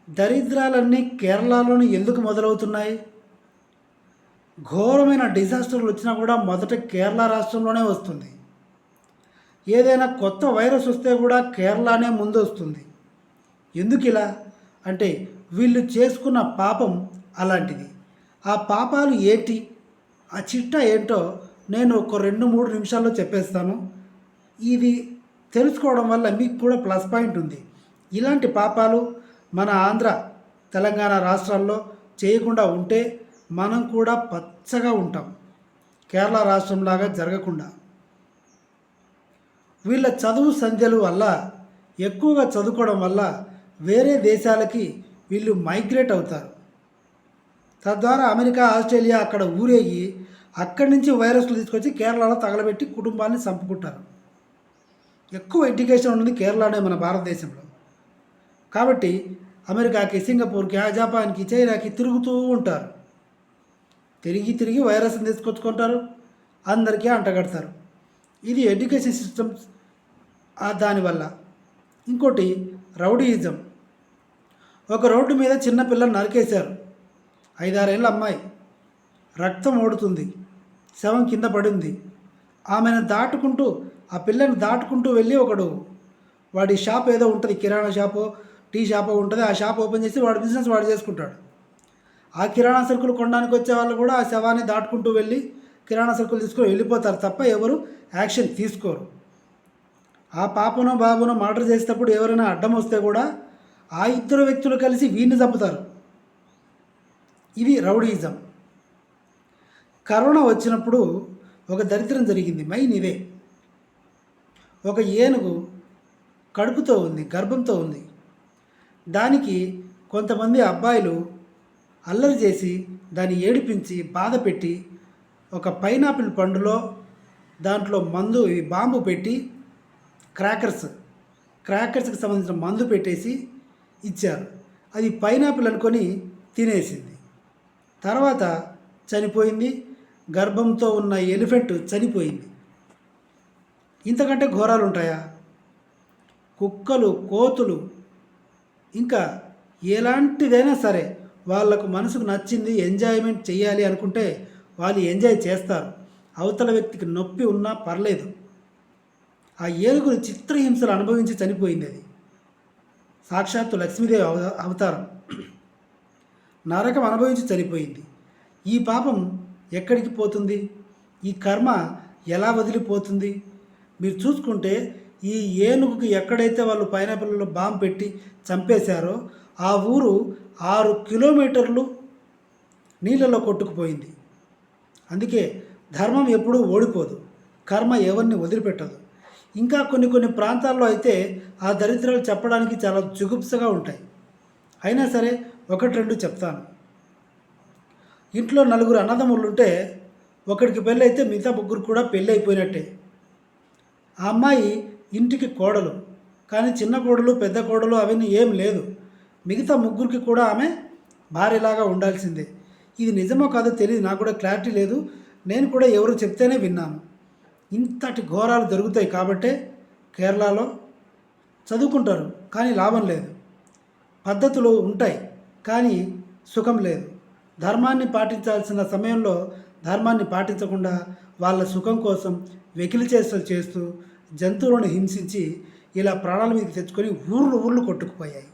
దరిద్రాలన్నీ కేరళలోనే ఎందుకు మొదలవుతున్నాయి? ఘోరమైన డిజాస్టర్లు వచ్చినా కూడా మొదట కేరళ రాష్ట్రంలోనే వస్తుంది. ఏదైనా కొత్త వైరస్ వస్తే కూడా కేరళనే ముందు వస్తుంది. ఎందుకు ఇలా అంటే వీళ్ళు చేసుకున్న పాపం అలాంటిది. ఆ పాపాలు ఏంటి, ఆ చిట్టా ఏంటో నేను ఒక 2-3 నిమిషాల్లో చెప్పేస్తాను. ఇది తెలుసుకోవడం వల్ల మీకు కూడా ప్లస్ పాయింట్ ఉంది. ఇలాంటి పాపాలు మన ఆంధ్ర, తెలంగాణ రాష్ట్రాల్లో చేయకుండా ఉంటే మనం కూడా పచ్చగా ఉంటాం. కేరళ రాష్ట్రంలాగా జరగకుండా. వీళ్ళ చదువు సంధ్యల వల్ల, ఎక్కువగా చదువుకోవడం వల్ల వేరే దేశాలకి వీళ్ళు మైగ్రేట్ అవుతారు. తద్వారా అమెరికా, ఆస్ట్రేలియా అక్కడ ఊరేగి అక్కడి నుంచి వైరస్లు తీసుకొచ్చి కేరళలో తగలబెట్టి కుటుంబాన్ని చంపుకుంటారు. ఎక్కువ ఎడ్యుకేషన్ ఉన్నది కేరళనే మన భారతదేశంలో. కాబట్టి అమెరికాకి, సింగపూర్కి, జపాన్కి, చైనాకి తిరుగుతూ ఉంటారు. తిరిగి వైరస్ని తీసుకొచ్చుకుంటారు, అందరికీ అంటగడతారు. ఇది ఎడ్యుకేషన్ సిస్టమ్స్. దానివల్ల ఇంకోటి రౌడీయిజం. ఒక రోడ్డు మీద చిన్న పిల్లని నరికేశారు. 5-6 ఏళ్ళ అమ్మాయి, రక్తం ఓడుతుంది, శవం కింద పడింది. ఆమెను దాటుకుంటూ, ఆ పిల్లని దాటుకుంటూ వెళ్ళి ఒకడు, వాడి షాప్ ఏదో ఉంటుంది, కిరాణా షాపో టీ షాపో ఉంటుంది, ఆ షాప్ ఓపెన్ చేసి వాడి బిజినెస్ వాడు చేసుకుంటాడు. ఆ కిరాణా సరుకులు కొనడానికి వచ్చే వాళ్ళు కూడా ఆ శవాన్ని దాటుకుంటూ వెళ్ళి కిరాణా సరుకులు తీసుకొని వెళ్ళిపోతారు తప్ప ఎవరు యాక్షన్ తీసుకోరు. ఆ పాపనో బాబునో మర్డర్ చేసేటప్పుడు ఎవరైనా అడ్డం వస్తే కూడా ఆ 2 వ్యక్తులు కలిసి వీడిని చంపుతారు. ఇది రౌడీయిజం. కరోనా వచ్చినప్పుడు ఒక దరిద్రం జరిగింది. మెయిన్ ఇదే. ఒక ఏనుగు కడుపుతో ఉంది, గర్భంతో ఉంది. దానికి కొంతమంది అబ్బాయిలు అల్లరి చేసి దాన్ని ఏడిపించి బాధ పెట్టి ఒక పైనాపిల్ పండులో దాంట్లో మందు, బాంబు పెట్టి క్రాకర్స్కి సంబంధించిన మందు పెట్టేసి ఇచ్చారు. అది పైనాపిల్ అనుకొని తినేసింది. తర్వాత చనిపోయింది. గర్భంతో ఉన్న ఎలిఫెంట్ చనిపోయింది. ఇంతకంటే ఘోరాలు ఉంటాయా? కుక్కలు, కోతులు, ఇంకా ఎలాంటిదైనా సరే వాళ్ళకు మనసుకు నచ్చింది ఎంజాయ్మెంట్ చేయాలి అనుకుంటే వాళ్ళు ఎంజాయ్ చేస్తారు. అవతల వ్యక్తికి నొప్పి ఉన్నా పర్లేదు. ఆ ఏనుగును చిత్రహింసలు అనుభవించి చనిపోయింది. అది సాక్షాత్తు లక్ష్మీదేవి అవతారం. నరకం అనుభవించి చనిపోయింది. ఈ పాపం ఎక్కడికి పోతుంది? ఈ కర్మ ఎలా వదిలిపోతుంది? మీరు చూసుకుంటే ఈ ఏనుగుకి ఎక్కడైతే వాళ్ళు పైనాపిల్లో బాంబు పెట్టి చంపేశారో ఆ ఊరు 6 కిలోమీటర్లు నీళ్ళలో కొట్టుకుపోయింది. అందుకే ధర్మం ఎప్పుడూ ఓడిపోదు, కర్మ ఎవరిని వదిలిపెట్టదు. ఇంకా కొన్ని ప్రాంతాల్లో అయితే ఆ దరిద్రాలు చెప్పడానికి చాలా జుగుప్సగా ఉంటాయి. అయినా సరే 1-2 చెప్తాను. ఇంట్లో 4 అన్నదమ్ములు ఉంటే ఒకడికి పెళ్ళి అయితే మిగతా 3 కూడా పెళ్ళి అయిపోయినట్టే. ఆ అమ్మాయి ఇంటికి కోడలు, కానీ చిన్న కోడలు, పెద్ద కోడలు అవన్నీ ఏం లేదు. మిగతా 3కి కూడా ఆమె భార్యలాగా ఉండాల్సిందే. ఇది నిజమో కాదో తెలియదు, నాకు కూడా క్లారిటీ లేదు. నేను కూడా ఎవరు చెప్తేనే విన్నాను. ఇంతటి ఘోరాలు జరుగుతాయి కాబట్టే కేరళలో చదువుకుంటారు, కానీ లాభం లేదు. పద్ధతులు ఉంటాయి, కానీ సుఖం లేదు. ధర్మాన్ని పాటించాల్సిన సమయంలో ధర్మాన్ని పాటించకుండా వాళ్ళ సుఖం కోసం వెకిలి చేష్టలు చేస్తూ జంతువులను హింసించి ఇలా ప్రాణాల మీదకి తెచ్చుకొని ఊర్లు కొట్టుకుపోయాయి.